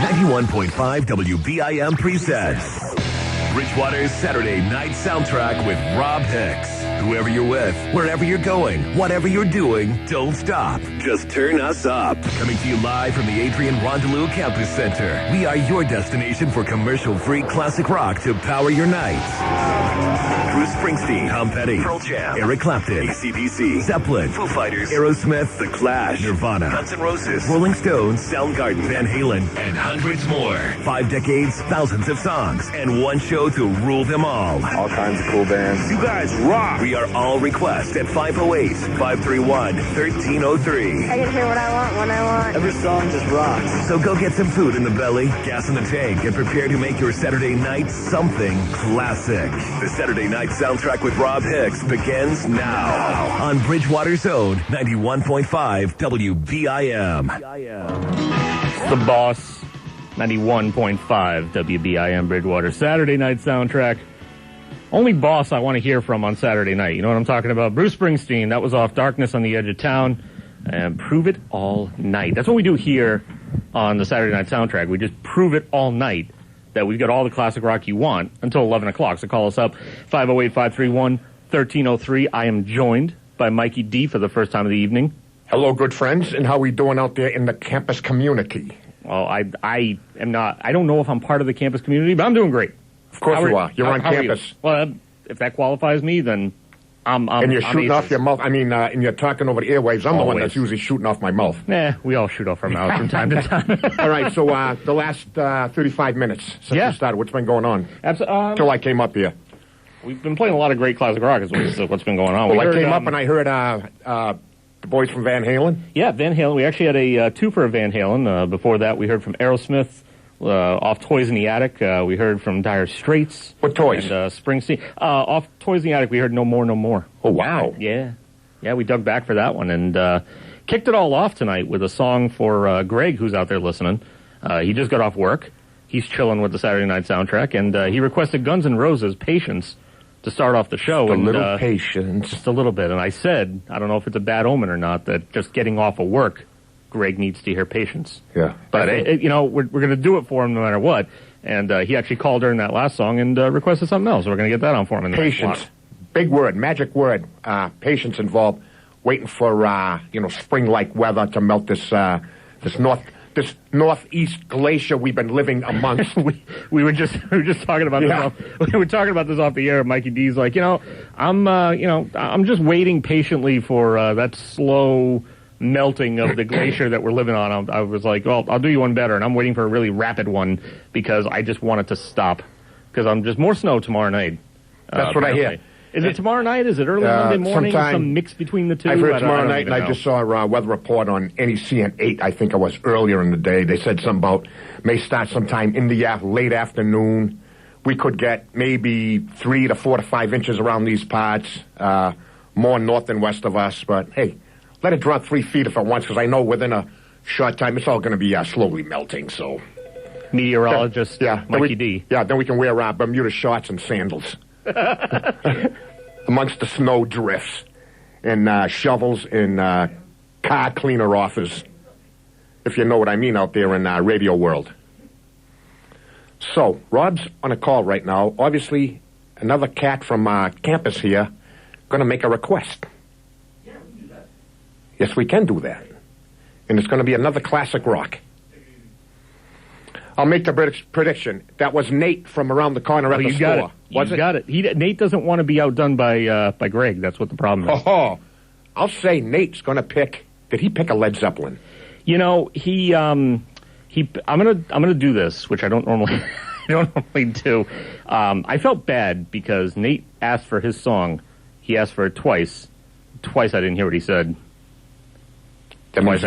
91.5 WBIM presents Bridgewater's Saturday Night Soundtrack with Robb Hicks. Whoever you're with, wherever you're going, whatever you're doing, don't stop. Just turn us up. Coming to you live from the Adrian Rondelou Campus Center. We are your destination for commercial-free classic rock to power your nights. Bruce Springsteen, Tom Petty, Pearl Jam, Eric Clapton, AC/DC, Zeppelin, Foo Fighters, Aerosmith, The Clash, Nirvana, Guns N' Roses, Rolling Stones, Soundgarden, Van Halen, and hundreds more. 5 decades, thousands of songs, and one show to rule them all. All kinds of cool bands. You guys rock! We are all request at 508-531-1303. I can hear what I want when I want. Every song just rocks. So go get some food in the belly, gas in the tank, and prepare to make your Saturday night something classic. The Saturday Night Soundtrack with Robb Hicks begins now on Bridgewater's own 91.5 WBIM. It's the boss, 91.5 WBIM Bridgewater Saturday Night Soundtrack. Only boss I want to hear from on Saturday night. You know what I'm talking about? Bruce Springsteen. That was off Darkness on the Edge of Town. And Prove It All Night. That's what we do here on the Saturday Night Soundtrack. We just prove it all night that we've got all the classic rock you want until 11 o'clock. So call us up, 508-531-1303. I am joined by Mikey D for the first time of the evening. Hello, good friends, and how are we doing out there in the campus community? Well, I am not. I don't know if I'm part of the campus community, but I'm doing great. Of course you are. You're on campus. Well, if that qualifies me, then I'm and you're shooting off your mouth. I mean, and you're talking over the airwaves. I'm the one that's usually shooting off my mouth. Nah, we all shoot off our mouths from time to time. All right, so the last 35 minutes since you started, what's been going on? Till I came up here. We've been playing a lot of great classic rock is what's been going on. Well, I came up and I heard the boys from Van Halen. Yeah, Van Halen. We actually had a twofer of Van Halen. Before that, we heard from Aerosmith. Off Toys in the Attic, we heard from Dire Straits. What toys? And Springsteen. Off Toys in the Attic, we heard No More, No More. Oh, wow. Yeah, we dug back for that one and kicked it all off tonight with a song for Greg, who's out there listening. He just got off work. He's chilling with the Saturday Night Soundtrack, and he requested Guns N' Roses' Patience to start off the show. Just a little patience. Just a little bit. And I said, I don't know if it's a bad omen or not, that just getting off of work, Greg needs to hear Patience. Yeah. But, we're going to do it for him no matter what. And he actually called during that last song and requested something else. So we're going to get that on for him in the Patience. next block. Big word, magic word. Patience involved. Waiting for, spring-like weather to melt this northeast glacier we've been living amongst. we were just talking about this. We were talking about this off the air. Mikey D's like, I'm just waiting patiently for that slow melting of the glacier that we're living on. I was like, well, I'll do you one better, and I'm waiting for a really rapid one because I just want it to stop. Because I'm just more snow tomorrow night. That's what I hear. Is it tomorrow night? Is it early Monday morning? Some mix between the two? I've heard tomorrow night, and I just saw a weather report on NEC at 8, I think it was, earlier in the day. They said something about may start sometime in the late afternoon. We could get maybe 3 to 4 to 5 inches around these parts, more north and west of us. But, hey, let it drop 3 feet if it wants, because I know within a short time it's all going to be slowly melting, so... Meteorologist Mikey D. Yeah, then we can wear Bermuda shorts and sandals. Amongst the snow drifts and shovels and car cleaner offers, if you know what I mean out there in radio world. So, Robb's on a call right now. Obviously, another cat from campus here going to make a request. Yeah, we can do that. Yes, we can do that. And it's going to be another classic rock. I'll make the prediction. That was Nate from around the corner at the store. You got it. Nate doesn't want to be outdone by Greg. That's what the problem is. Oh, I'll say Nate's going to pick. Did he pick a Led Zeppelin? I'm gonna do this, which I don't normally do. I felt bad because Nate asked for his song. He asked for it twice. Twice I didn't hear what he said. That means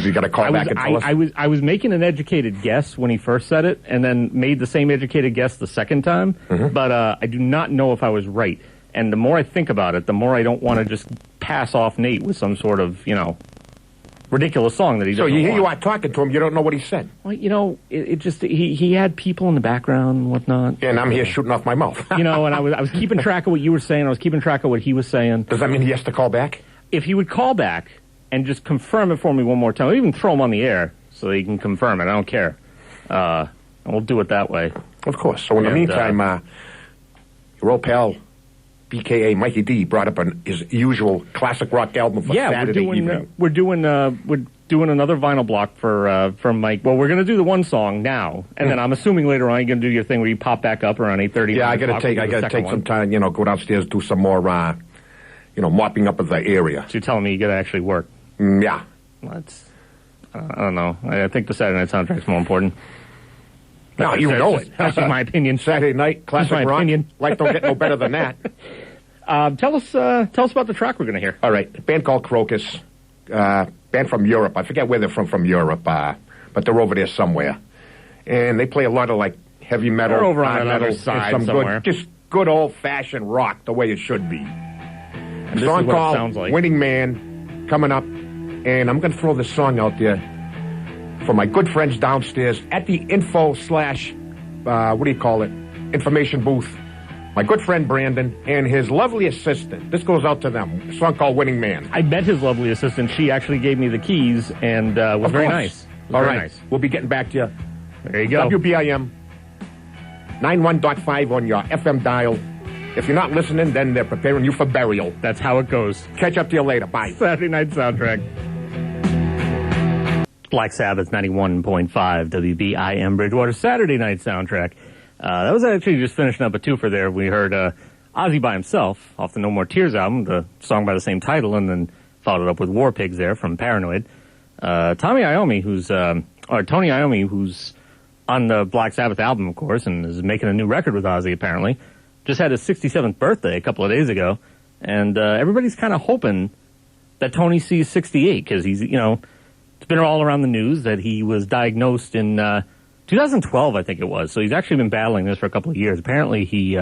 you got to call back and tell us. I was making an educated guess when he first said it, and then made the same educated guess the second time. Mm-hmm. But I do not know if I was right. And the more I think about it, the more I don't want to just pass off Nate with some sort of, ridiculous song that he doesn't want. So you are talking to him, you don't know what he said. Well, he had people in the background and whatnot. Yeah, and I'm here shooting off my mouth. And I was keeping track of what you were saying. I was keeping track of what he was saying. Does that mean he has to call back? If he would call back and just confirm it for me one more time, I'll even throw him on the air so that he can confirm it. I don't care. And we'll do it that way. Of course. So in the meantime, your old pal, BKA Mikey D, brought up his usual classic rock album for Saturday evening. We're doing another vinyl block for Mike. Well, we're going to do the one song now, and then I'm assuming later on you're going to do your thing where you pop back up around 8:30. Yeah, I got to take some time, go downstairs, do some more, mopping up of the area. So you're telling me you got to actually work? Yeah. That's, I don't know. I think the Saturday night soundtrack's more important. No, you know it. That's just my opinion. Saturday night, classic rock. Opinion. Life don't get no better than that. Tell us about the track we're going to hear. All right, a band called Crocus, band from Europe. I forget where they're from Europe, but they're over there somewhere, and they play a lot of like heavy metal, they're over on the metal, other side some somewhere. good old fashioned rock, the way it should be. And a song called sounds like. "Winning Man" coming up, and I'm going to throw this song out there for my good friends downstairs at the information booth. My good friend Brandon and his lovely assistant. This goes out to them. A song called "Winning Man." I met his lovely assistant. She actually gave me the keys and was very nice. All right. We'll be getting back to you. There you go. WBIM 91.5 on your FM dial. If you're not listening, then they're preparing you for burial. That's how it goes. Catch up to you later. Bye. Saturday Night Soundtrack. Black Sabbath 91.5 WBIM Bridgewater Saturday Night Soundtrack. That was actually just finishing up a twofer there. We heard Ozzy by himself off the No More Tears album, the song by the same title, and then followed up with War Pigs there from Paranoid. Tony Iommi, who's on the Black Sabbath album, of course, and is making a new record with Ozzy, apparently, just had his 67th birthday a couple of days ago, and everybody's kind of hoping that Tony sees 68, because he's, it's been all around the news that he was diagnosed in 2012, I think it was. So he's actually been battling this for a couple of years. Apparently he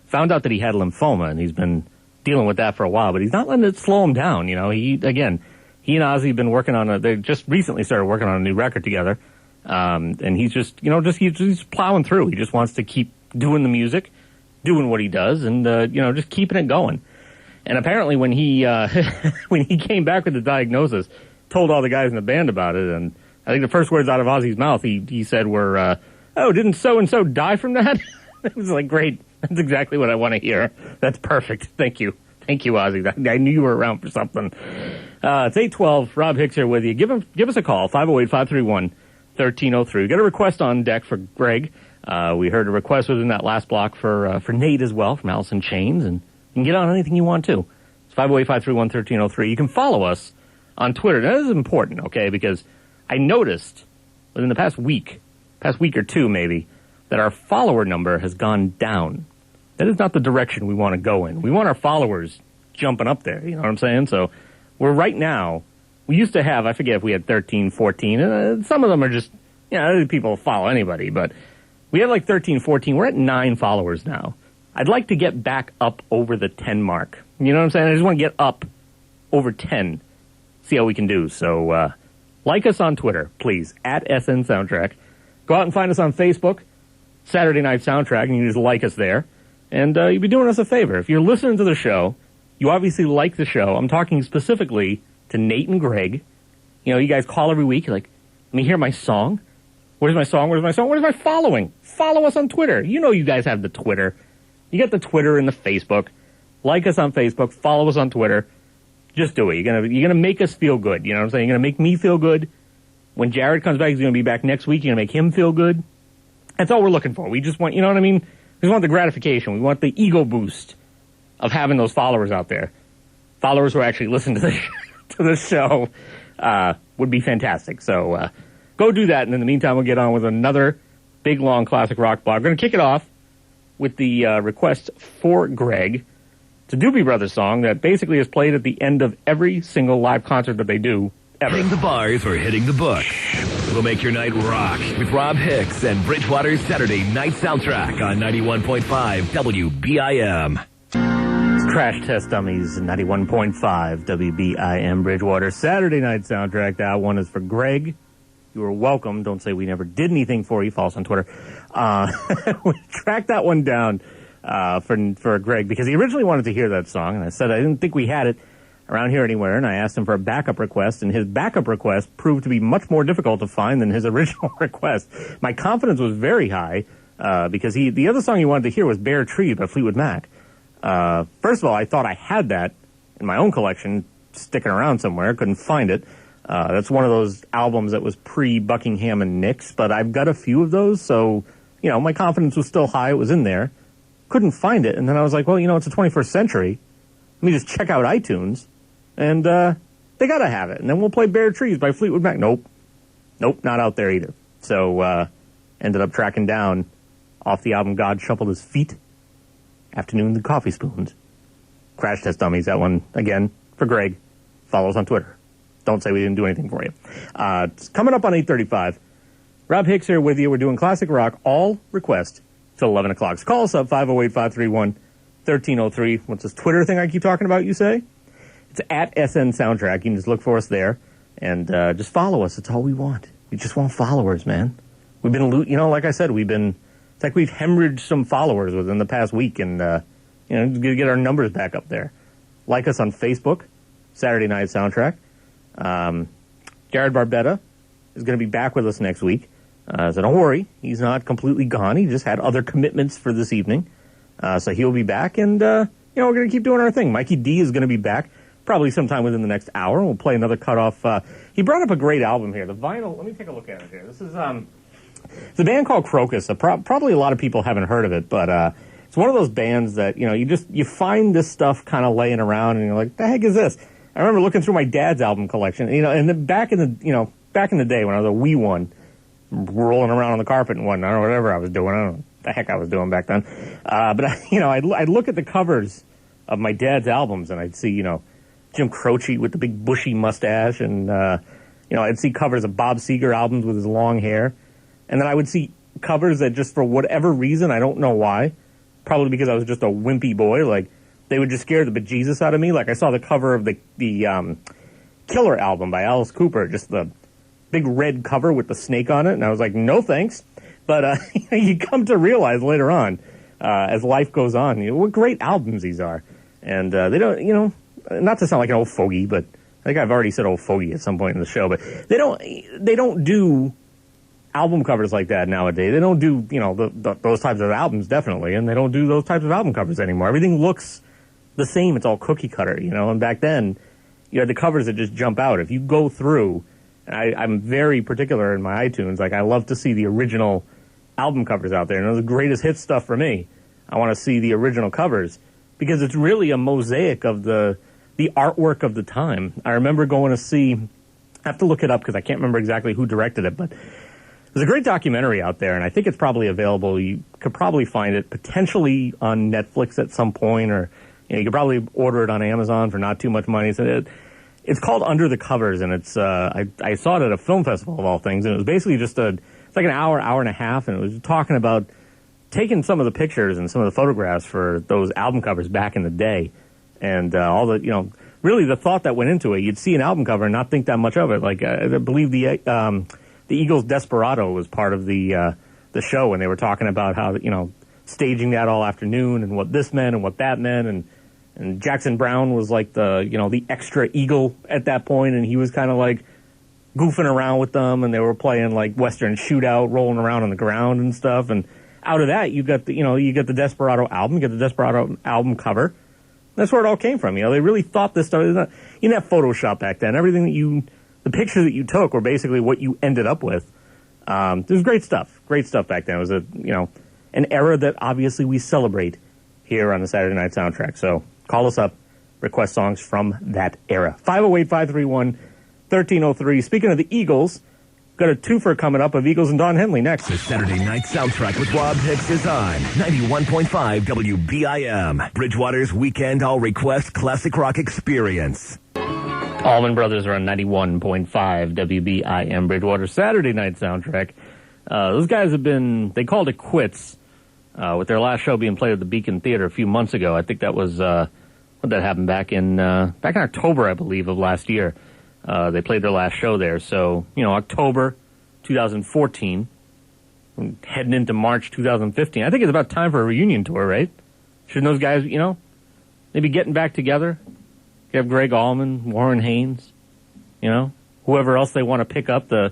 found out that he had lymphoma, and he's been dealing with that for a while, but he's not letting it slow him down. He and Ozzy have been working on they just recently started working on a new record together. And he's just, he's plowing through. He just wants to keep doing the music, doing what he does, and, just keeping it going. And apparently when he came back with the diagnosis, told all the guys in the band about it, and I think the first words out of Ozzy's mouth he said were, didn't so-and-so die from that? It was like, great. That's exactly what I want to hear. That's perfect. Thank you. Thank you, Ozzy. I knew you were around for something. It's 8:12. Rob Hicks here with you. Give us a call, 508-531-1303. We got a request on deck for Greg. We heard a request within that last block for Nate as well, from Alice in Chains, and you can get on anything you want to. It's 508-531-1303. You can follow us on Twitter. That is important, okay, because I noticed within the past week or two maybe, that our follower number has gone down. That is not the direction we want to go in. We want our followers jumping up there, you know what I'm saying? So we're right now, we used to have, I forget if we had 13, 14, and some of them are just, people follow anybody, but we have like 13, 14. We're at 9 followers now. I'd like to get back up over the 10 mark. You know what I'm saying? I just want to get up over 10, see how we can do. So, like us on Twitter, please, at SN Soundtrack. Go out and find us on Facebook, Saturday Night Soundtrack, and you just like us there. And you'd be doing us a favor. If you're listening to the show, you obviously like the show. I'm talking specifically to Nate and Greg. You guys call every week. You're like, let me hear my song. Where's my song? Where's my song? Where's my following? Follow us on Twitter. You guys have the Twitter. You got the Twitter and the Facebook. Like us on Facebook. Follow us on Twitter. Just do it. You're gonna make us feel good. You know what I'm saying? You're gonna make me feel good. When Jarrod comes back, he's gonna be back next week. You're gonna make him feel good. That's all we're looking for. We just want, you know what I mean? We just want the gratification. We want the ego boost of having those followers out there. Followers who actually listen to the show would be fantastic. So go do that, and in the meantime, we'll get on with another big, long classic rock blog. We're going to kick it off with the request for Greg. It's a Doobie Brothers song that basically is played at the end of every single live concert that they do ever. Hitting the bars or hitting the book. We'll make your night rock with Robb Hicks and Bridgewater's Saturday Night Soundtrack on 91.5 WBIM. Crash Test Dummies, 91.5 WBIM Bridgewater Saturday Night Soundtrack. That one is for Greg. You are welcome. Don't say we never did anything for you. Follow us on Twitter. We tracked that one down for Greg because he originally wanted to hear that song, and I said I didn't think we had it. around here anywhere, and I asked him for a backup request, and his backup request proved to be much more difficult to find than his original request. My confidence was very high because the other song he wanted to hear was Bare Trees by Fleetwood Mac. First of all, I thought I had that in my own collection, sticking around somewhere. Couldn't find it. That's one of those albums that was pre-Buckingham and Nicks, but I've got a few of those, so, my confidence was still high. It was in there. Couldn't find it, and then I was like, well, it's the 21st century. Let me just check out iTunes, and they gotta have it. And then we'll play Bare Trees by Fleetwood Mac. Nope, not out there either. So, ended up tracking down off the album God Shuffled His Feet, Afternoons and Coffee Spoons. Crash Test Dummies, that one, again, for Greg. Follow us on Twitter. Don't say we didn't do anything for you. It's coming up on 8:35. Robb Hicks here with you. We're doing classic rock, all request, till 11 o'clock. So call us up, 508-531-1303. What's this Twitter thing I keep talking about, you say? It's at SN Soundtrack. You can just look for us there and just follow us. It's all we want. We just want followers, man. We've been, like I said, it's like we've hemorrhaged some followers within the past week, and, to get our numbers back up there. Like us on Facebook, Saturday Night Soundtrack. Jarrod Barbetta is going to be back with us next week. So don't worry, he's not completely gone. He just had other commitments for this evening. So he'll be back, and, we're going to keep doing our thing. Mikey D is going to be back probably sometime within the next hour. We'll play another cutoff. He brought up a great album here. The vinyl, let me take a look at it here. This is it's a band called Crocus. Probably a lot of people haven't heard of it, but it's one of those bands that, you find this stuff kind of laying around, and you're like, the heck is this? I remember looking through my dad's album collection, and then back in the day when I was a wee one, rolling around on the carpet and whatnot, or whatever I was doing. I don't know what the heck I was doing back then. But I'd look at the covers of my dad's albums, and I'd see, Jim Croce with the big bushy mustache, and, I'd see covers of Bob Seger albums with his long hair. And then I would see covers that just for whatever reason, I don't know why, probably because I was just a wimpy boy, like, they would just scare the bejesus out of me. Like, I saw the cover of the Killer album by Alice Cooper, just the big red cover with the snake on it, and I was like, no thanks. But you come to realize later on, as life goes on, what great albums these are. And they don't, not to sound like an old fogey, but I think I've already said old fogey at some point in the show, but they don't do album covers like that nowadays. They don't do, those types of albums, definitely, and they don't do those types of album covers anymore. Everything looks the same. It's all cookie cutter, and back then, you had the covers that just jump out. If you go through, and I'm very particular in my iTunes, like, I love to see the original album covers out there, and those are the greatest hit stuff for me. I want to see the original covers, because it's really a mosaic of the artwork of the time. I remember going to see, I have to look it up because I can't remember exactly who directed it, but there's a great documentary out there, and I think it's probably available. You could probably find it potentially on Netflix at some point, or you could probably order it on Amazon for not too much money. So it's called Under the Covers, and it's I saw it at a film festival of all things, and it was basically just it's like an hour and a half, and it was talking about taking some of the pictures and some of the photographs for those album covers back in the day, and all the really the thought that went into it. You'd see an album cover and not think that much of it. Like I believe the Eagles' Desperado was part of the show, and they were talking about how staging that all afternoon and what this meant and what that meant, and Jackson Browne was like the extra eagle at that point, and he was kind of like goofing around with them, and they were playing like Western Shootout, rolling around on the ground and stuff. And out of that, you got the Desperado album, you get the Desperado album cover. That's where it all came from. They really thought this stuff. You didn't have Photoshop back then. Everything the pictures that you took were basically what you ended up with. It was great stuff back then. It was an era that obviously we celebrate here on the Saturday Night Soundtrack. So call us up, request songs from that era. 508-531-1303. Speaking of the Eagles, got a twofer coming up of Eagles and Don Henley next. The Saturday Night Soundtrack with Robb Hicks is on 91.5 WBIM. Bridgewater's weekend all-request classic rock experience. Allman Brothers are on 91.5 WBIM Bridgewater Saturday Night Soundtrack. Those guys they called it quits with their last show being played at the Beacon Theater a few months ago. I think that was, that happened back in October, I believe, of last year. They played their last show there. So, October 2014, heading into March 2015. I think it's about time for a reunion tour, right? Shouldn't those guys, maybe getting back together? You have Greg Allman, Warren Haynes, whoever else they want to pick up. The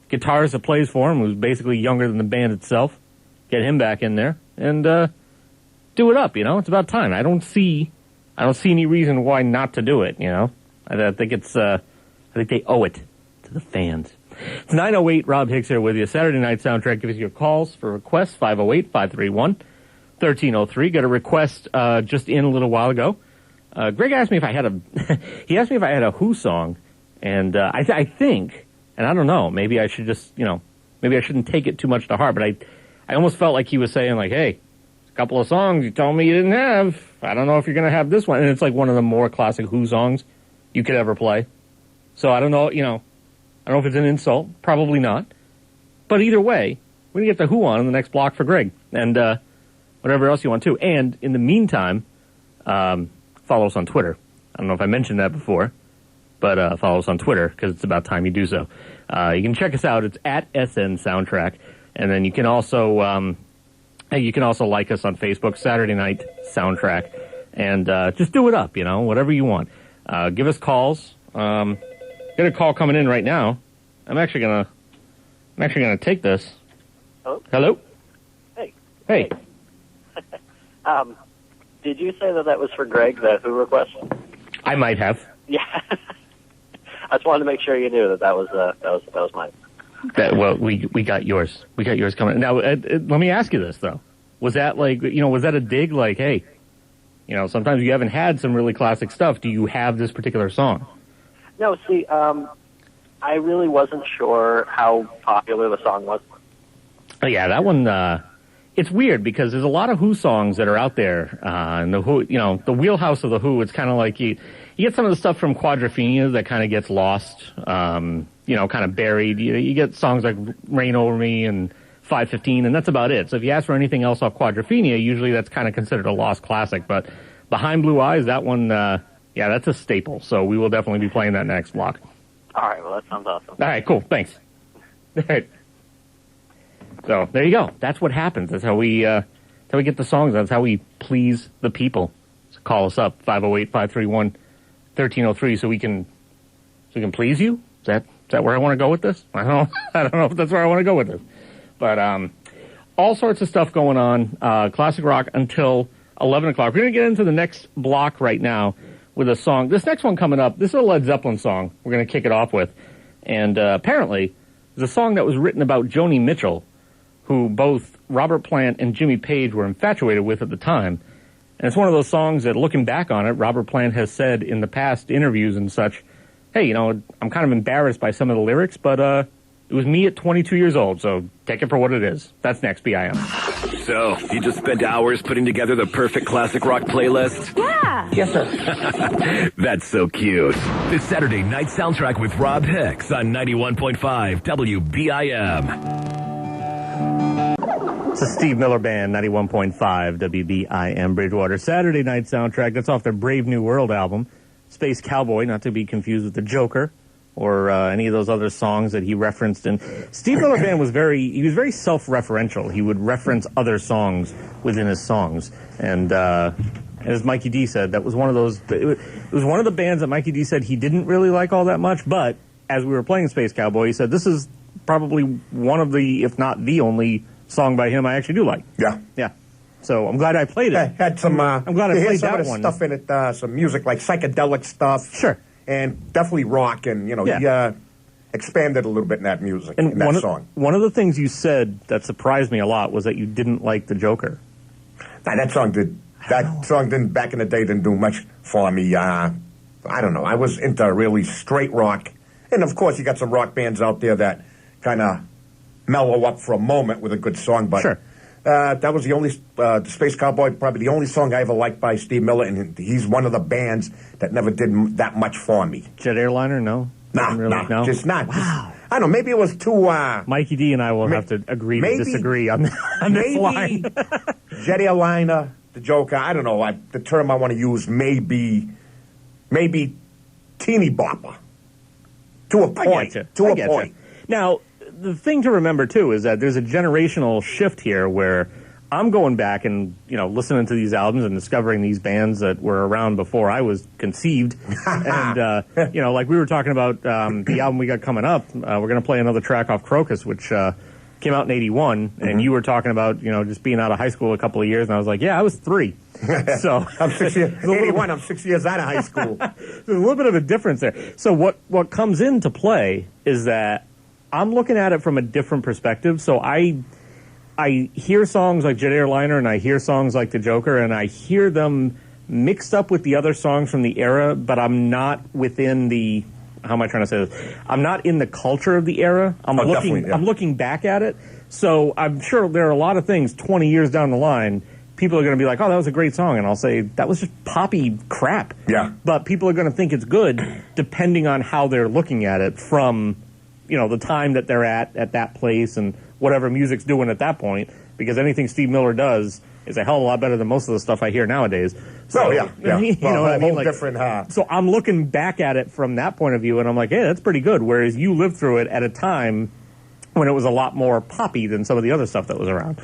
guitarist that plays for him, who's basically younger than the band itself. Get him back in there and do it up. It's about time. I don't see any reason why not to do it. I think I think they owe it to the fans. It's 9:08. Robb Hicks here with you. Saturday Night Soundtrack. Give us your calls for requests. 508-531-1303. Got a request just in a little while ago. Greg asked me if I had he asked me if I had a Who song, and I think, and I don't know, maybe I should just, maybe I shouldn't take it too much to heart, but I almost felt like he was saying, like, hey, a couple of songs you told me you didn't have. I don't know if you're going to have this one. And it's like one of the more classic Who songs you could ever play. So I don't know, I don't know if it's an insult. Probably not. But either way, we're going to get the Who on in the next block for Greg. And whatever else you want to. And in the meantime, follow us on Twitter. I don't know if I mentioned that before, but follow us on Twitter because it's about time you do so. You can check us out. It's at SN Soundtrack. And then you can also like us on Facebook, Saturday Night Soundtrack. And just do it up, whatever you want. Give us calls. Got a call coming in right now. I'm actually gonna take this. Hello? Hey. Did you say that was for Greg, the Who request? I might have. Yeah. I just wanted to make sure you knew that was mine. Well, we got yours. We got yours coming. Now, let me ask you this though: was that was that a dig? Like, hey, sometimes you haven't had some really classic stuff. Do you have this particular song? No, see, I really wasn't sure how popular the song was. Oh, yeah, that one. It's weird because there's a lot of Who songs that are out there, and the Who, the wheelhouse of the Who. It's kind of like you get some of the stuff from Quadrophenia that kind of gets lost, kind of buried. You get songs like Rain Over Me and 515, and that's about it. So if you ask for anything else off Quadrophenia, usually that's kind of considered a lost classic. But Behind Blue Eyes, that one, that's a staple. So we will definitely be playing that next block. All right, well, that sounds awesome. All right, cool. Thanks. All right. So there you go. That's what happens. That's how we get the songs. That's how we please the people. So call us up 508-531-1303 so we can please you. Is that where I want to go with this? I don't know if that's where I want to go with this. But all sorts of stuff going on. Classic rock until 11 o'clock. We're going to get into the next block right now with a song. This next one coming up, this is a Led Zeppelin song we're going to kick it off with. And apparently, it's a song that was written about Joni Mitchell, who both Robert Plant and Jimmy Page were infatuated with at the time. And it's one of those songs that, looking back on it, Robert Plant has said in the past interviews and such, hey, I'm kind of embarrassed by some of the lyrics, but it was me at 22 years old, so take it for what it is. That's next, BIM. So, you just spent hours putting together the perfect classic rock playlist? Yeah. Yes, sir. That's so cute. This Saturday Night Soundtrack with Robb Hicks on 91.5 WBIM. It's the Steve Miller Band, 91.5 WBIM Bridgewater. Saturday Night Soundtrack. That's off their Brave New World album. Space Cowboy, not to be confused with the Joker or any of those other songs that he referenced. And Steve Miller Band was very self-referential. He would reference other songs within his songs. And as Mikey D said, that was one of those. It was one of the bands that Mikey D said he didn't really like all that much. But as we were playing Space Cowboy, he said this is probably one of the, if not the only song by him I actually do like. Yeah. So I'm glad I played it. Had some. I'm glad I played that one. Stuff in it, some music like psychedelic stuff. Sure. And definitely rock, and he expanded a little bit in that music, and in that song. One of the things you said that surprised me a lot was that you didn't like the Joker. Nah, that song didn't back in the day didn't do much for me. I don't know. I was into really straight rock, and of course you got some rock bands out there that kind of mellow up for a moment with a good song, but. Sure. That was the only, Space Cowboy, probably the only song I ever liked by Steve Miller, and he's one of the bands that never did that much for me. Jet Airliner, no? No, just not. Wow. I don't know, maybe it was too, Mikey D and I will have to agree to disagree on this line. Jet Airliner, the Joker, I don't know, the term I want to use may be teeny bopper. To a point. To a point. Now, the thing to remember, too, is that there's a generational shift here where I'm going back and, listening to these albums and discovering these bands that were around before I was conceived. And, like we were talking about the album we got coming up, we're going to play another track off Crocus, which came out in 81. And you were talking about, just being out of high school a couple of years. And I was like, yeah, I was 3. So I'm 6 years, 81, I'm 6 years out of high school. There's a little bit of a difference there. So what comes into play is that I'm looking at it from a different perspective. So I hear songs like Jet Airliner and I hear songs like The Joker, and I hear them mixed up with the other songs from the era, but I'm not within the, how am I trying to say this? I'm not in the culture of the era. I'm looking back at it. So I'm sure there are a lot of things 20 years down the line, people are going to be like, oh, that was a great song. And I'll say, that was just poppy crap. Yeah. But people are going to think it's good depending on how they're looking at it from, the time that they're at that place and whatever music's doing at that point, because anything Steve Miller does is a hell of a lot better than most of the stuff I hear nowadays. So, yeah. You know what I mean? Like, different. So I'm looking back at it from that point of view, and I'm like, hey, that's pretty good. Whereas you lived through it at a time when it was a lot more poppy than some of the other stuff that was around.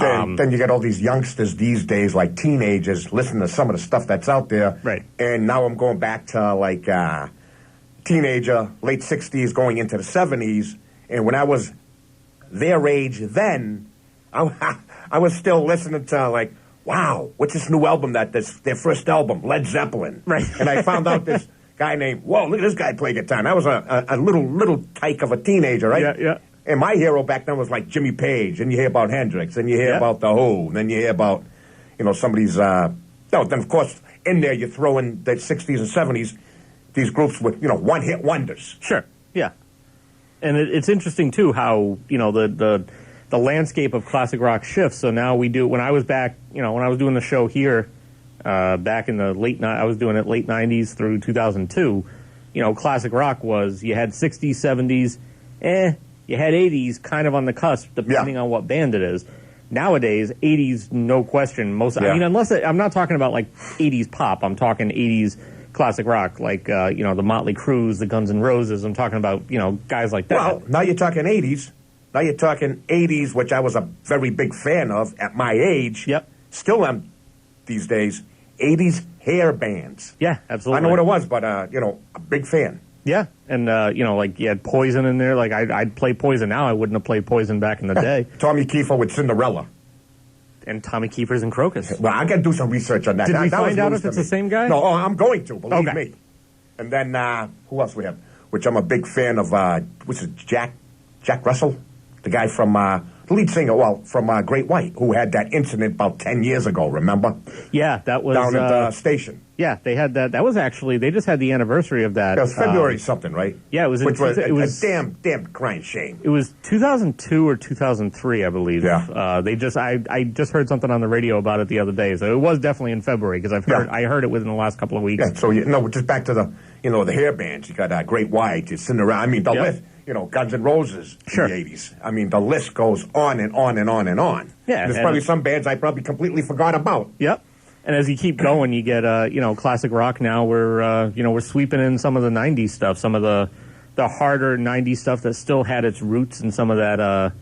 Then you got all these youngsters these days, like teenagers, listening to some of the stuff that's out there. Right. And now I'm going back to, like, teenager, late 60s, going into the 70s. And when I was their age then, I was still listening to, like, wow, what's this new album their first album, Led Zeppelin. Right. And I found out this guy named, whoa, look at this guy play guitar. And I was a little tyke of a teenager, right? Yeah, yeah. And my hero back then was like Jimmy Page, and you hear about Hendrix, and you hear about The Who, and then you hear about, some of these, then of course, in there you throw in the 60s and 70s, these groups with, one-hit wonders. Sure, yeah. And it's interesting, too, how, the landscape of classic rock shifts. So now when I was back, when I was doing the show here, back in the I was doing it late 90s through 2002, classic rock was, you had 60s, 70s, you had 80s kind of on the cusp, depending on what band it is. Nowadays, 80s, no question. I'm not talking about like 80s pop. I'm talking 80s classic rock, like, the Motley Crues, the Guns N' Roses. I'm talking about, guys like that. Well, now you're talking 80s. Now you're talking 80s, which I was a very big fan of at my age. Yep. Still am these days. 80s hair bands. Yeah, absolutely. I know what it was, but, a big fan. Yeah, and, like you had Poison in there. Like, I'd play Poison now. I wouldn't have played Poison back in the day. Tommy Kiefer with Cinderella. And Tommy Kiefer's in Crocus. Well, I got to do some research on that. Did we that find out if it's the same guy? No, I'm going to, believe me. And then, who else we have? Which I'm a big fan of, what's it, Jack Russell? The guy from, the lead singer, from Great White, who had that incident about 10 years ago, remember? Yeah, that was... Down at the station. Yeah, they had that. That was actually, they just had the anniversary of that. It was February something, right? Yeah, it was. Which was a damn crying shame. It was 2002 or 2003, I believe. Yeah. I just heard something on the radio about it the other day, so it was definitely in February because I heard it within the last couple of weeks. Yeah, so just back to the the hair bands. You got Great White, Cinderella. I mean, the list. Guns N' Roses in the 80s. I mean, the list goes on and on and on and on. Yeah, there's probably some bands I probably completely forgot about. Yep. And as you keep going, you get, classic rock now. We're sweeping in some of the 90s stuff, some of the harder 90s stuff that still had its roots in some of that,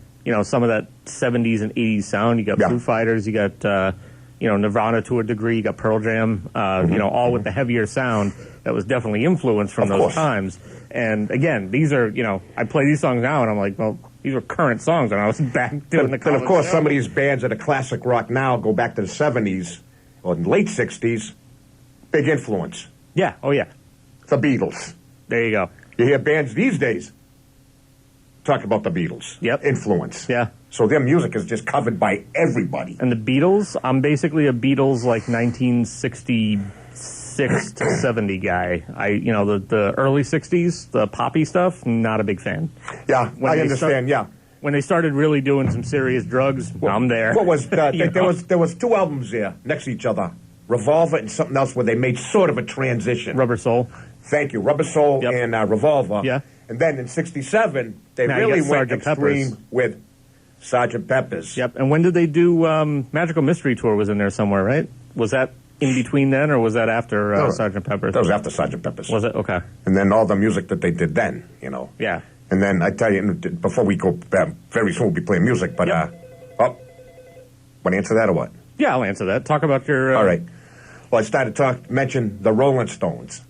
some of that 70s and 80s sound. You got Foo Fighters, you got, Nirvana to a degree, you got Pearl Jam, all with the heavier sound that was definitely influenced from those times. And again, these are, I play these songs now and I'm like, well, these were current songs, and I was back doing the college And of course, show. some of these bands that are classic rock now go back to the 70s or late 60s, big influence. Yeah, oh yeah. The Beatles. There you go. You hear bands these days talk about the Beatles. Yep. Influence. Yeah. So their music is just covered by everybody. And the Beatles, I'm basically a Beatles like 1966 to 70 guy. The early 60s, the poppy stuff, not a big fan. Yeah, I understand, yeah. When they started really doing some serious drugs, I'm there. What was there was two albums there next to each other, Revolver and something else, where they made sort of a transition. Rubber Soul. Thank you, Rubber Soul and Revolver. Yeah. And then in '67, they really went extreme with Sgt. Pepper's. Yep. And when did they do Magical Mystery Tour? Was in there somewhere, right? Was that in between then, or was that after Sgt. Pepper's? That was after Sgt. Pepper's. Was it? Okay. And then all the music that they did then, Yeah. And then I tell you, before we go, very soon we'll be playing music, but, Want to answer that or what? Yeah, I'll answer that. Talk about your... All right. Well, I started to mention the Rolling Stones.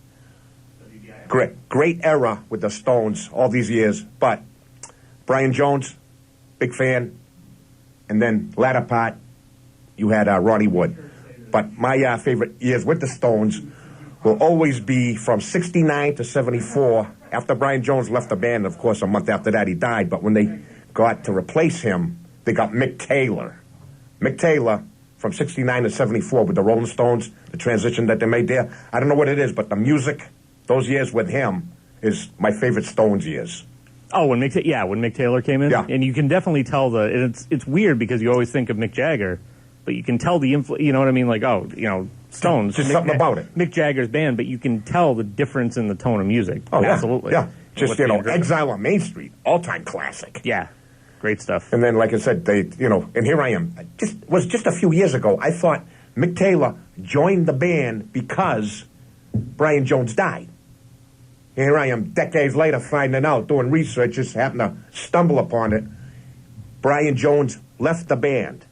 Great era with the Stones all these years, but Brian Jones, big fan, and then latter part, you had Ronnie Wood. But my favorite years with the Stones will always be from 69 to 74, after Brian Jones left the band. Of course, a month after that, he died, but when they got to replace him, they got Mick Taylor. Mick Taylor, from 69 to 74 with the Rolling Stones, the transition that they made there, I don't know what it is, but the music, those years with him, is my favorite Stones years. Oh, when Mick Taylor came in? Yeah. And you can definitely tell it's weird because you always think of Mick Jagger, but you can tell the you know what I mean? Like, Stones. Just something about it. Mick Jagger's band, but you can tell the difference in the tone of music. Oh, yeah. Absolutely. Yeah. Just, Exile on Main Street, all-time classic. Yeah. Great stuff. And then, like I said, and here I am. Just a few years ago, I thought Mick Taylor joined the band because Brian Jones died. Here I am, decades later, finding out, doing research, just happened to stumble upon it. Brian Jones left the band.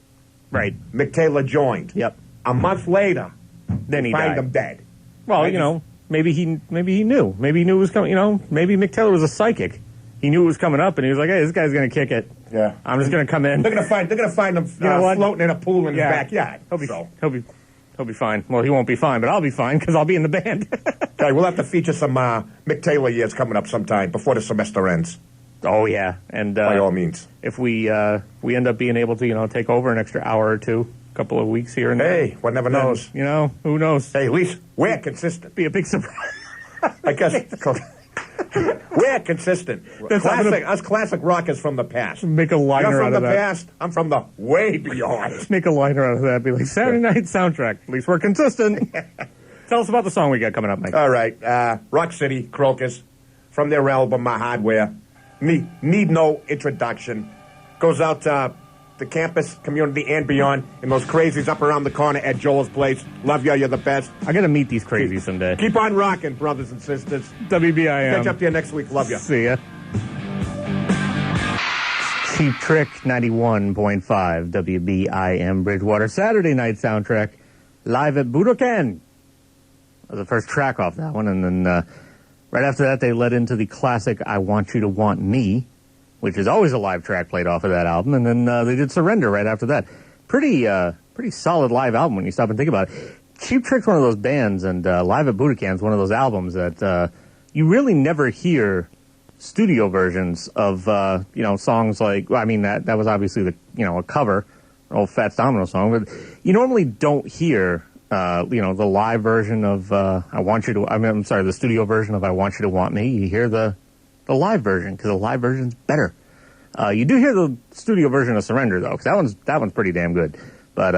Right. Mick Taylor joined. Yep. A month later, then he find died. him dead. Well, maybe he knew. Maybe he knew it was coming. Maybe Mick Taylor was a psychic. He knew it was coming up, and he was like, "Hey, this guy's going to kick it. Yeah. I'm just going to come in." They're going to find him floating in a pool in his backyard. He'll be fine. Well, he won't be fine, but I'll be fine because I'll be in the band. Okay, we'll have to feature some Mick Taylor years coming up sometime before the semester ends. Oh yeah, and by all means, if we end up being able to take over an extra hour or two, a couple of weeks here and there. Hey, one never knows. Who knows? Hey, at least we're consistent. Be a big surprise. I guess we're consistent. Us classic rockers from the past. Make a liner out of that. You're from the past. I'm from the way beyond. Make a liner out of that. Be like Saturday Night Soundtrack. At least we're consistent. Tell us about the song we got coming up, Mike. All right. Rock City, Crocus, from their album, My Hardware. Need no introduction. Goes out to the campus, community, and beyond. And those crazies up around the corner at Joel's place. Love you. You're the best. I got to meet these crazies someday. Keep on rocking, brothers and sisters. WBIM. Catch up to you next week. Love you. See ya. Cheap Trick 91.5 WBIM Bridgewater. Saturday Night Soundtrack. Live at Budokan. The first track off that one. And then right after that, they led into the classic I Want You to Want Me, which is always a live track played off of that album. And then they did Surrender right after that. Pretty solid live album when you stop and think about it. Cheap Trick's one of those bands, and Live at Budokan's one of those albums that you really never hear studio versions of, songs like, that was obviously a cover, an old Fats Domino song, but you normally don't hear, the live version of, the studio version of I Want You to Want Me. You hear the live version, because the live version's better. You do hear the studio version of Surrender, though, because that one's pretty damn good. But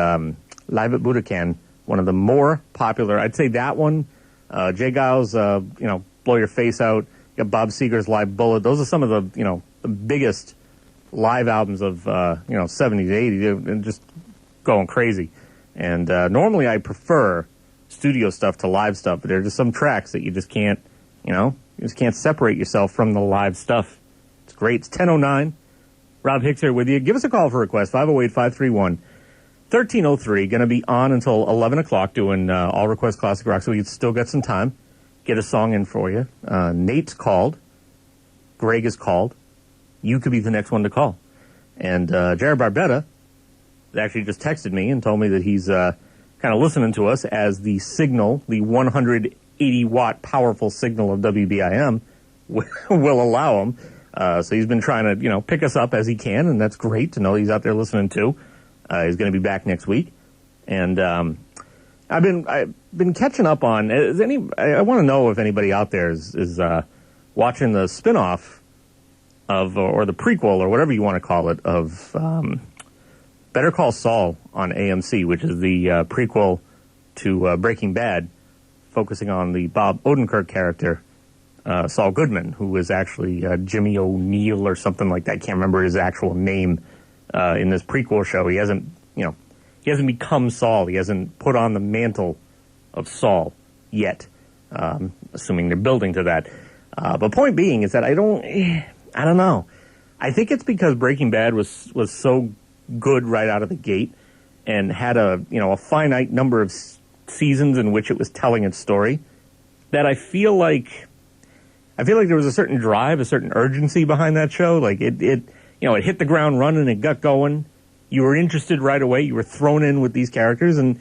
Live at Budokan, one of the more popular, I'd say that one, Jay Giles, Blow Your Face Out, you got Bob Seger's Live Bullet. Those are some of the biggest live albums of, 70s, 80s, and just going crazy. And normally I prefer studio stuff to live stuff, but there are just some tracks that you just can't, you just can't separate yourself from the live stuff. It's great. It's 10:09. Rob Hicks here with you. Give us a call for request, 508-531-1303. Going to be on until 11 o'clock doing All Request Classic Rock, so you still got some time. Get a song in for you. Nate's called. Greg is called. You could be the next one to call. And Jared Barbetta actually just texted me and told me that he's kind of listening to us as the signal, the 180-watt powerful signal of WBIM will allow him. So he's been trying to, pick us up as he can, and that's great to know he's out there listening too. He's going to be back next week. And I've been catching up on, I want to know if anybody out there is watching the spinoff of, or the prequel, or whatever you want to call it, of Better Call Saul on AMC, which is the prequel to Breaking Bad, focusing on the Bob Odenkirk character, Saul Goodman, who was actually Jimmy O'Neill or something like that. I can't remember his actual name in this prequel show. He hasn't become Saul. He hasn't put on the mantle of Saul yet, assuming they're building to that. But point being is that I don't know. I think it's because Breaking Bad was so good right out of the gate, and had a finite number of seasons in which it was telling its story, that I feel like there was a certain drive, a certain urgency behind that show. Like it hit the ground running, it got going. You were interested right away. You were thrown in with these characters. And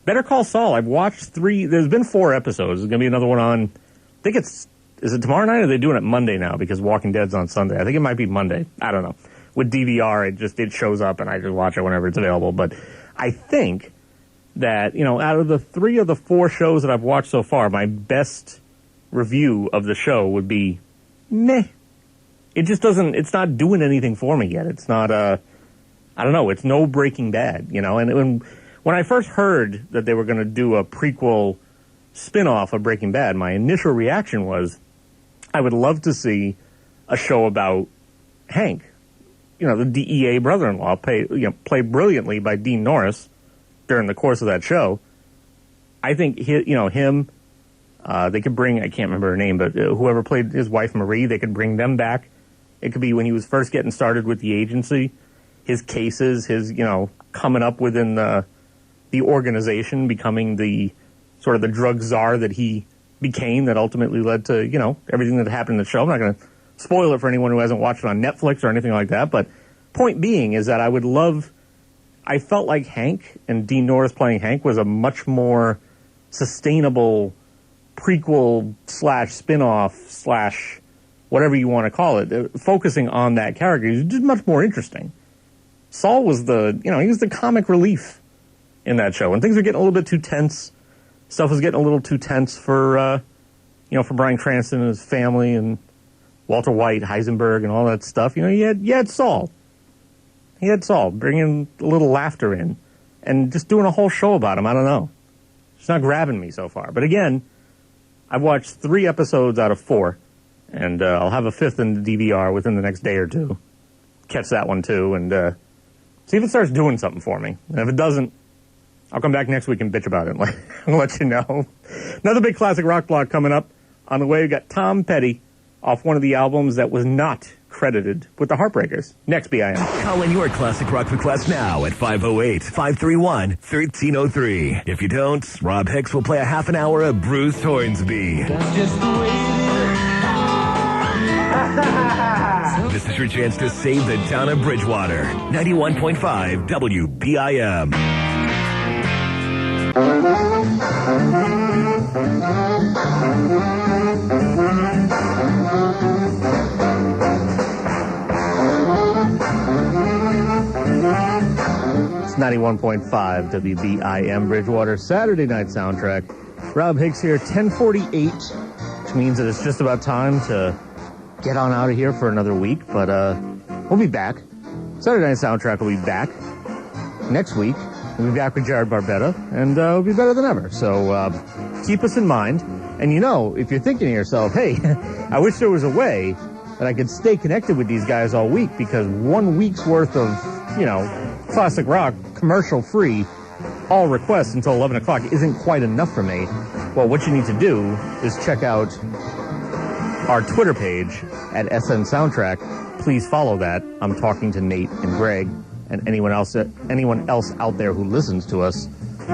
Better Call Saul, I've watched 3. There's been 4 episodes. There's going to be another one on, I think is it tomorrow night, or are they doing it Monday now because Walking Dead's on Sunday? I think it might be Monday. I don't know. With DVR, it shows up and I just watch it whenever it's available. But I think that, out of the 3 of the 4 shows that I've watched so far, my best review of the show would be meh. It just doesn't, it's not doing anything for me yet. It's not, I don't know, it's no Breaking Bad, and when I first heard that they were going to do a prequel spin-off of Breaking Bad, my initial reaction was, I would love to see a show about Hank, the DEA brother-in-law, played brilliantly by Dean Norris during the course of that show. I think him, they could bring, I can't remember her name, but whoever played his wife Marie, they could bring them back. It could be when he was first getting started with the agency, his cases, his, coming up within the organization, becoming the sort of the drug czar that he became, that ultimately led to, everything that happened in the show. I'm not going to spoil it for anyone who hasn't watched it on Netflix or anything like that, but point being is that I felt like Hank and Dean Norris playing Hank was a much more sustainable prequel / spin-off / whatever you want to call it, focusing on that character. He's just much more interesting. Saul was he was the comic relief in that show. When things were getting a little bit too tense, stuff was getting a little too tense for Bryan Cranston and his family and Walter White, Heisenberg, and all that stuff. You had Saul. He had Saul bringing a little laughter in and just doing a whole show about him. I don't know. It's not grabbing me so far. But again, I've watched 3 episodes out of 4, and I'll have a 5th in the DVR within the next day or two. Catch that one too, and see if it starts doing something for me. And if it doesn't, I'll come back next week and bitch about it. I'll let you know. Another big classic rock block coming up. On the way, we got Tom Petty off one of the albums that was not credited with the Heartbreakers. Next, BIM. Call in your classic rock request now at 508-531-1303. If you don't, Robb Hicks will play a half an hour of Bruce Hornsby. That's just the way it is. This is your chance to save the town of Bridgewater. 91.5 WBIM. It's 91.5 WBIM Bridgewater, Saturday night soundtrack. Robb Hicks here, 10:48, which means that it's just about time to get on out of here for another week, but we'll be back. Saturday night soundtrack will be back next week. We'll be back with Jared Barbetta, and it'll be better than ever. So keep us in mind. And if you're thinking to yourself, hey, I wish there was a way that I could stay connected with these guys all week, because 1 week's worth of, classic rock, commercial-free, all requests until 11 o'clock isn't quite enough for me. Well, what you need to do is check out our Twitter page at SN Soundtrack. Please follow that. I'm talking to Nate and Greg and anyone else out there who listens to us.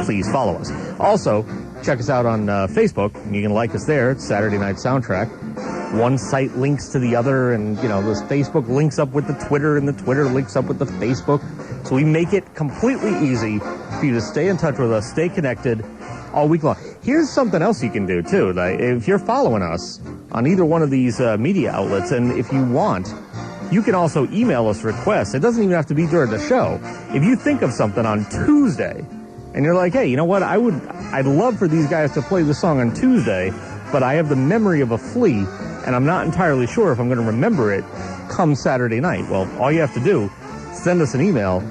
Please follow us. Also, check us out on Facebook. You can like us there. It's Saturday Night Soundtrack. One site links to the other, and this Facebook links up with the Twitter, and the Twitter links up with the Facebook. So we make it completely easy for you to stay in touch with us, stay connected all week long. Here's something else you can do too. If you're following us on either one of these media outlets, and if you want, you can also email us requests. It doesn't even have to be during the show. If you think of something on Tuesday, and you're like, hey, you know what? I'd love for these guys to play the song on Tuesday, but I have the memory of a flea, and I'm not entirely sure if I'm going to remember it come Saturday night. Well, all you have to do, send us an email,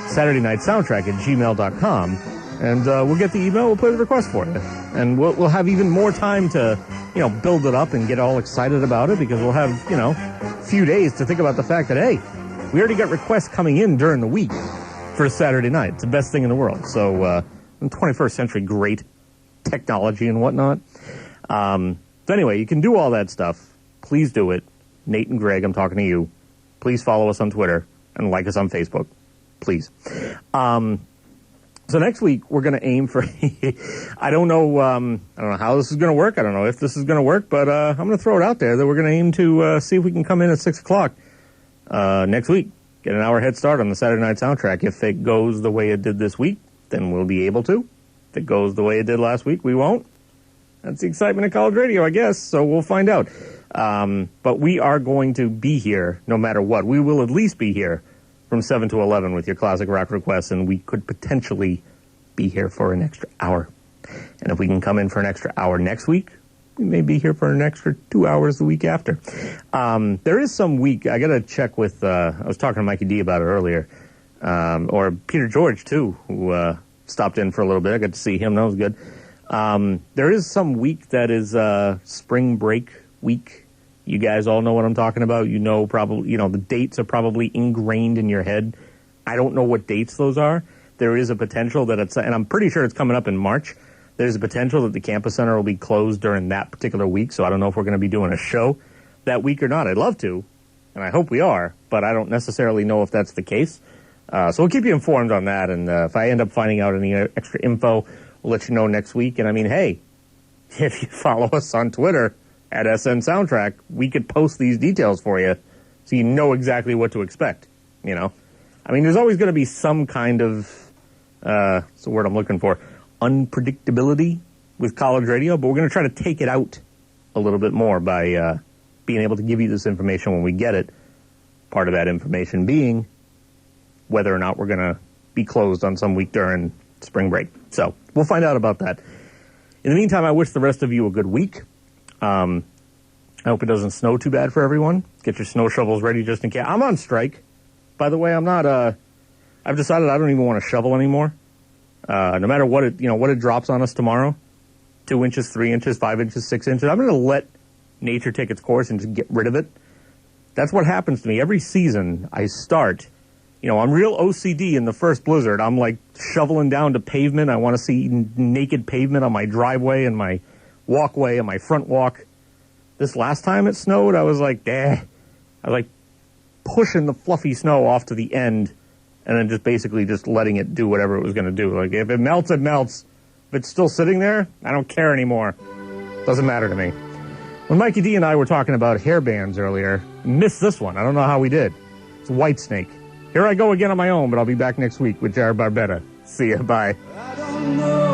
SaturdayNightSoundtrack@gmail.com, and we'll get the email, we'll play the request for you. And we'll have even more time to, build it up and get all excited about it, because we'll have, a few days to think about the fact that, hey, we already got requests coming in during the week for Saturday night. It's the best thing in the world. So, 21st century great technology and whatnot. So anyway, you can do all that stuff. Please do it. Nate and Greg, I'm talking to you. Please follow us on Twitter and like us on Facebook. Please. So next week we're going to aim for. I don't know how this is going to work. I don't know if this is going to work, but I'm going to throw it out there that we're going to aim to see if we can come in at 6:00 next week. Get an hour head start on the Saturday Night Soundtrack. If it goes the way it did this week, then we'll be able to. If it goes the way it did last week, we won't. That's the excitement of college radio, I guess. So we'll find out. But we are going to be here no matter what. We will at least be here from 7 to 11 with your classic rock requests, and we could potentially be here for an extra hour. And if we can come in for an extra hour next week, we may be here for an extra 2 hours the week after. There is some week, I got to check with, I was talking to Mikey D about it earlier, or Peter George, too, who stopped in for a little bit. I got to see him. That was good. There is some week that is spring break week. You guys all know what I'm talking about. You know, probably, the dates are probably ingrained in your head. I don't know what dates those are. There is a potential that and I'm pretty sure it's coming up in March. There's a potential that the campus center will be closed during that particular week. So I don't know if we're going to be doing a show that week or not. I'd love to, and I hope we are, but I don't necessarily know if that's the case. So we'll keep you informed on that. And if I end up finding out any extra info, we'll let you know next week. And I mean, hey, if you follow us on Twitter at SN Soundtrack, we could post these details for you so you know exactly what to expect, I mean, there's always going to be some kind of, what's the word I'm looking for, unpredictability with college radio, but we're going to try to take it out a little bit more by being able to give you this information when we get it. Part of that information being whether or not we're going to be closed on some week during spring break. So we'll find out about that. In the meantime, I wish the rest of you a good week. I hope it doesn't snow too bad for everyone. Get your snow shovels ready just in case. I'm on strike. By the way, I'm not, I've decided I don't even want to shovel anymore. No matter what it drops on us tomorrow, 2 inches, 3 inches, 5 inches, 6 inches, I'm going to let nature take its course and just get rid of it. That's what happens to me. Every season I start, I'm real OCD in the first blizzard. I'm like shoveling down to pavement. I want to see naked pavement on my driveway and my walkway and my front walk. This last time it snowed, I was like, I was like pushing the fluffy snow off to the end and then just basically just letting it do whatever it was going to do. Like, if it melts, it melts. If it's still sitting there, I don't care anymore. Doesn't matter to me. When Mikey D and I were talking about hair bands earlier, missed this one. I don't know how we did. It's Whitesnake. Here I go again on my own, but I'll be back next week with Jarrod Barbetta. See ya. Bye. I don't know.